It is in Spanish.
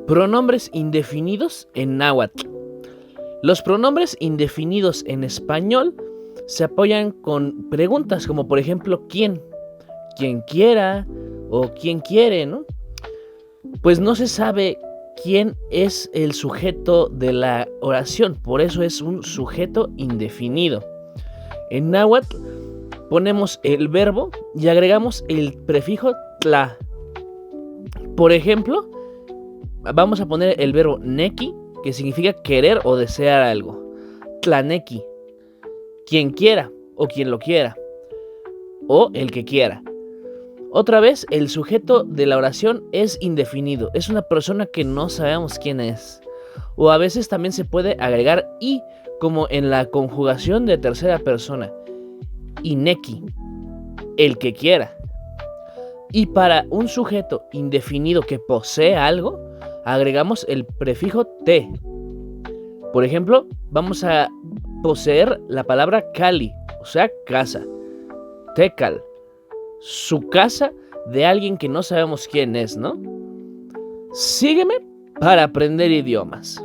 Pronombres indefinidos en náhuatl. Los pronombres indefinidos en español se apoyan con preguntas como por ejemplo ¿quién? ¿Quién quiera? O ¿quién quiere? ¿No? Pues no se sabe quién es el sujeto de la oración, por eso es un sujeto indefinido. En náhuatl ponemos el verbo y agregamos el prefijo tla. Por ejemplo, vamos a poner el verbo neki, que significa querer o desear algo. Tlaneki, quien quiera o quien lo quiera, o el que quiera. Otra vez, el sujeto de la oración es indefinido, es una persona que no sabemos quién es. O a veces también se puede agregar i, como en la conjugación de tercera persona. Ineki, el que quiera. Y para un sujeto indefinido que posee algo, agregamos el prefijo te. Por ejemplo, vamos a poseer la palabra cali, o sea, casa. Tecal, su casa de alguien que no sabemos quién es, ¿no? Sígueme para aprender idiomas.